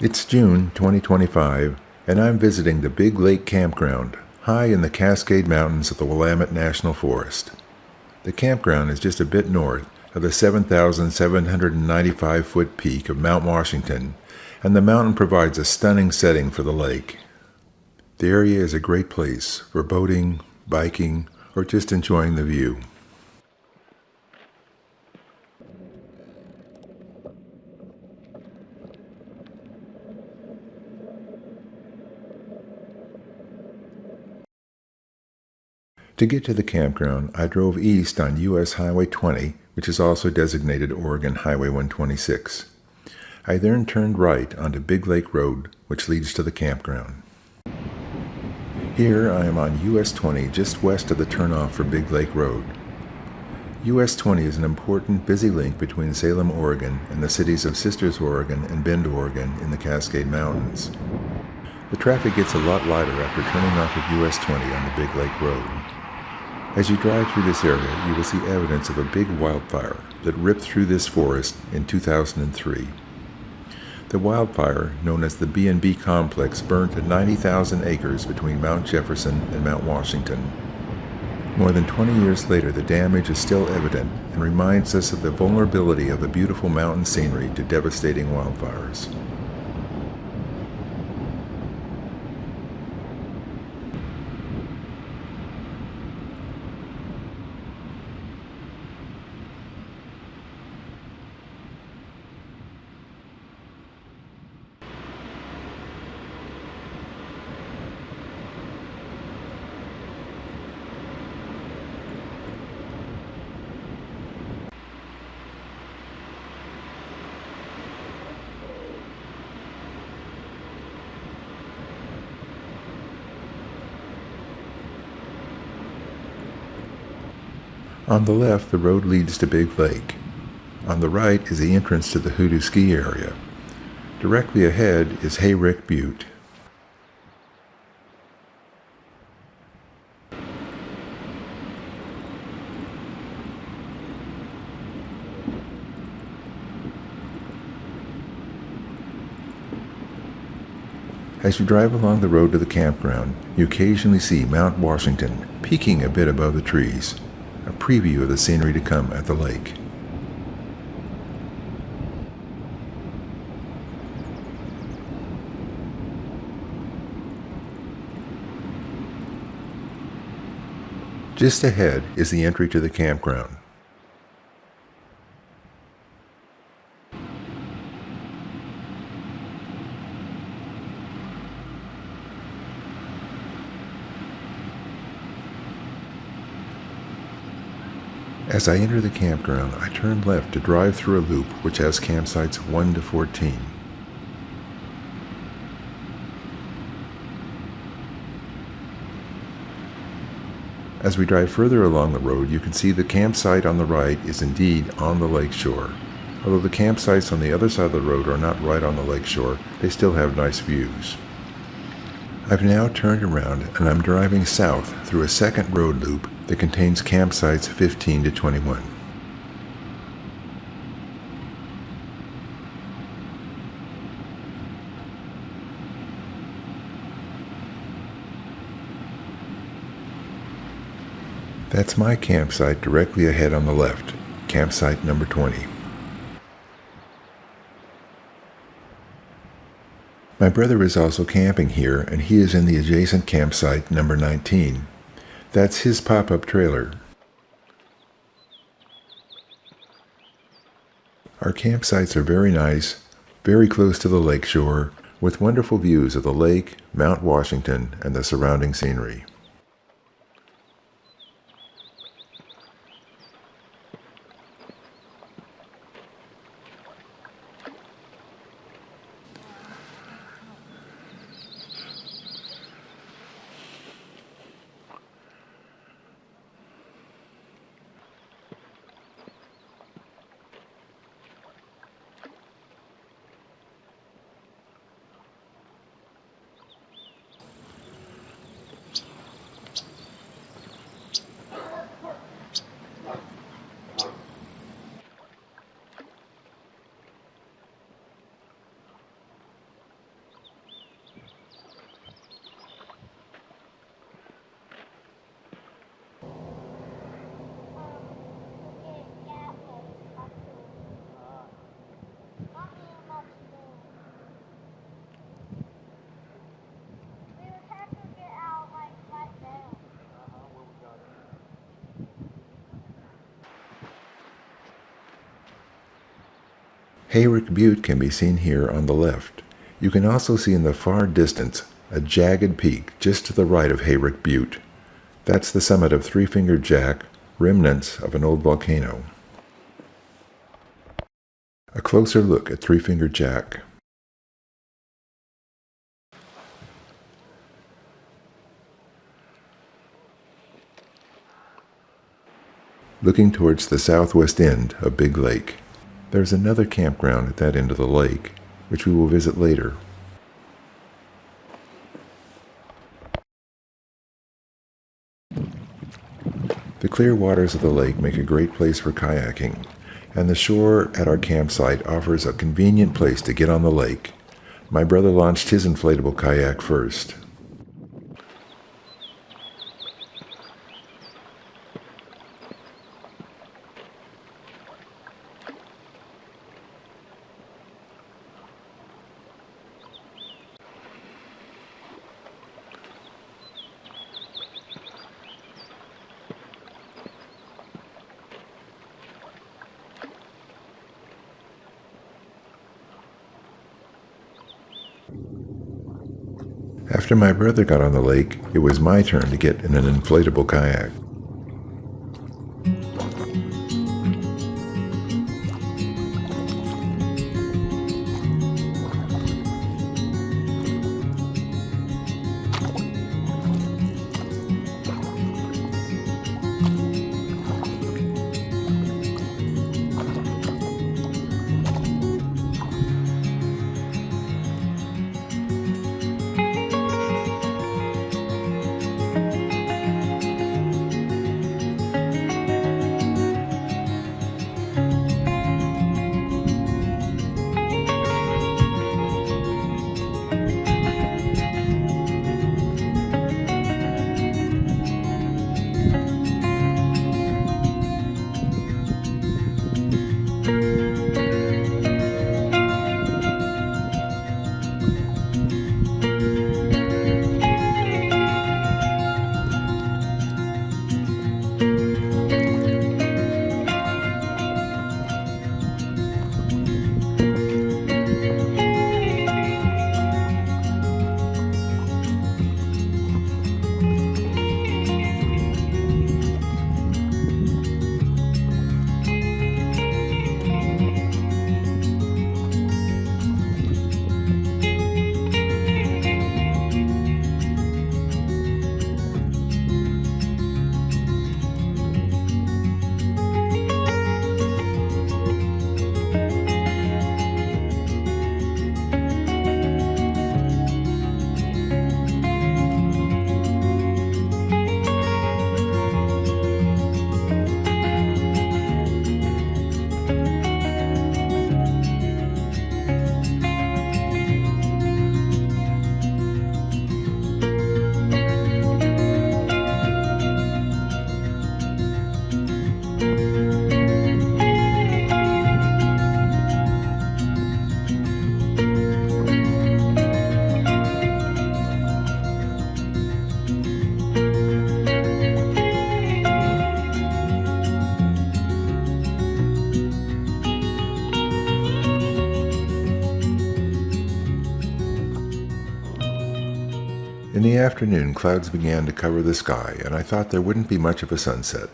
It's June 2025, and I'm visiting the Big Lake Campground, high in the Cascade Mountains of the Willamette National Forest. The campground is just a bit north of the 7,795-foot peak of Mount Washington, and the mountain provides a stunning setting for the lake. The area is a great place for boating, biking, or just enjoying the view. To get to the campground, I drove east on U.S. Highway 20, which is also designated Oregon Highway 126. I then turned right onto Big Lake Road, which leads to the campground. Here I am on U.S. 20, just west of the turnoff for Big Lake Road. U.S. 20 is an important, busy link between Salem, Oregon, and the cities of Sisters, Oregon, and Bend, Oregon, in the Cascade Mountains. The traffic gets a lot lighter after turning off of U.S. 20 on the Big Lake Road. As you drive through this area, you will see evidence of a big wildfire that ripped through this forest in 2003. The wildfire, known as the B&B Complex, burnt 90,000 acres between Mount Jefferson and Mount Washington. More than 20 years later, the damage is still evident and reminds us of the vulnerability of the beautiful mountain scenery to devastating wildfires. On the left, the road leads to Big Lake. On the right is the entrance to the Hoodoo ski area. Directly ahead is Hayrick Butte. As you drive along the road to the campground, you occasionally see Mount Washington peeking a bit above the trees, a preview of the scenery to come at the lake. Just ahead is the entry to the campground. As I enter the campground, I turn left to drive through a loop which has campsites 1 to 14. As we drive further along the road, you can see the campsite on the right is indeed on the lake shore. Although the campsites on the other side of the road are not right on the lake shore, they still have nice views. I've now turned around and I'm driving south through a second road loop that contains campsites 15 to 21. That's my campsite directly ahead on the left, campsite number 20. My brother is also camping here, and he is in the adjacent campsite number 19. That's his pop-up trailer. Our campsites are very nice, very close to the lake shore, with wonderful views of the lake, Mount Washington, and the surrounding scenery. Hayrick Butte can be seen here on the left. You can also see in the far distance a jagged peak just to the right of Hayrick Butte. That's the summit of Three Fingered Jack, remnants of an old volcano. A closer look at Three Fingered Jack. Looking towards the southwest end of Big Lake. There's another campground at that end of the lake, which we will visit later. The clear waters of the lake make a great place for kayaking, and the shore at our campsite offers a convenient place to get on the lake. My brother launched his inflatable kayak first. After my brother got on the lake, it was my turn to get in an inflatable kayak. In the afternoon, clouds began to cover the sky, and I thought there wouldn't be much of a sunset.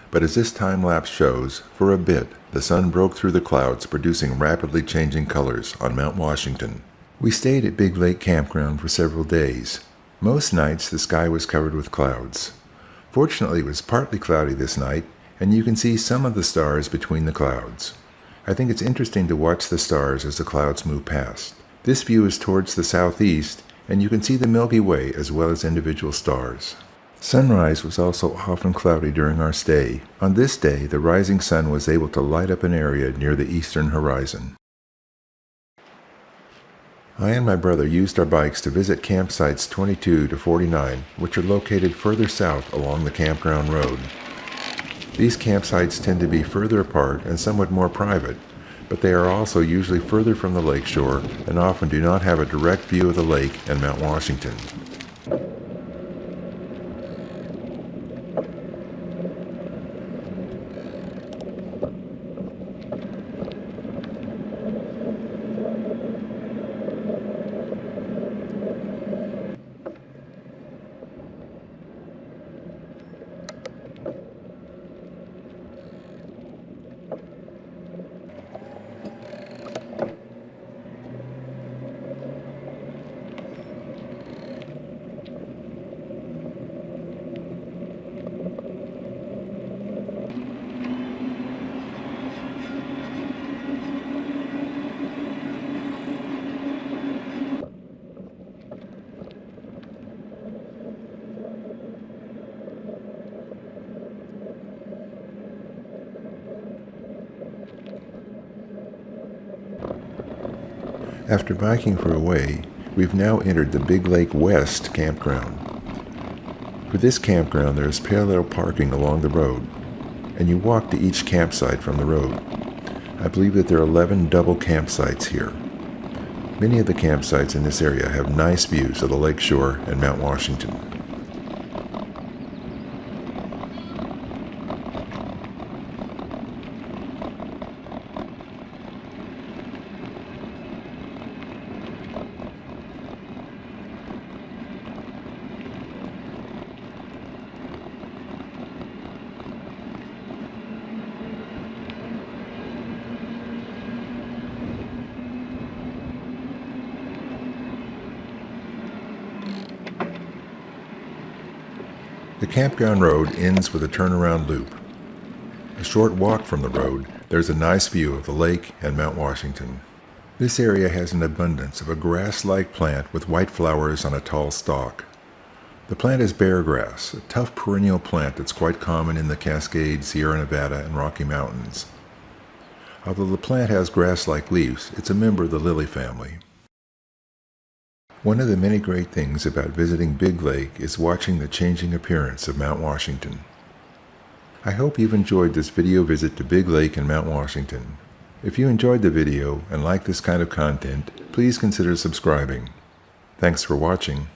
But as this time-lapse shows, for a bit, the sun broke through the clouds, producing rapidly changing colors on Mount Washington. We stayed at Big Lake Campground for several days. Most nights, the sky was covered with clouds. Fortunately, it was partly cloudy this night, and you can see some of the stars between the clouds. I think it's interesting to watch the stars as the clouds move past. This view is towards the southeast, and you can see the Milky Way as well as individual stars. Sunrise was also often cloudy during our stay. On this day, the rising sun was able to light up an area near the eastern horizon. I and my brother used our bikes to visit campsites 22 to 49, which are located further south along the campground road. These campsites tend to be further apart and somewhat more private, but they are also usually further from the lakeshore and often do not have a direct view of the lake and Mount Washington. After biking for a way, we've now entered the Big Lake West campground. For this campground, there is parallel parking along the road, and you walk to each campsite from the road. I believe that there are 11 double campsites here. Many of the campsites in this area have nice views of the lake shore and Mount Washington. The campground road ends with a turnaround loop. A short walk from the road, there's a nice view of the lake and Mount Washington. This area has an abundance of a grass-like plant with white flowers on a tall stalk. The plant is beargrass, a tough perennial plant that's quite common in the Cascade, Sierra Nevada, and Rocky Mountains. Although the plant has grass-like leaves, it's a member of the lily family. One of the many great things about visiting Big Lake is watching the changing appearance of Mount Washington. I hope you've enjoyed this video visit to Big Lake and Mount Washington. If you enjoyed the video and like this kind of content, please consider subscribing. Thanks for watching.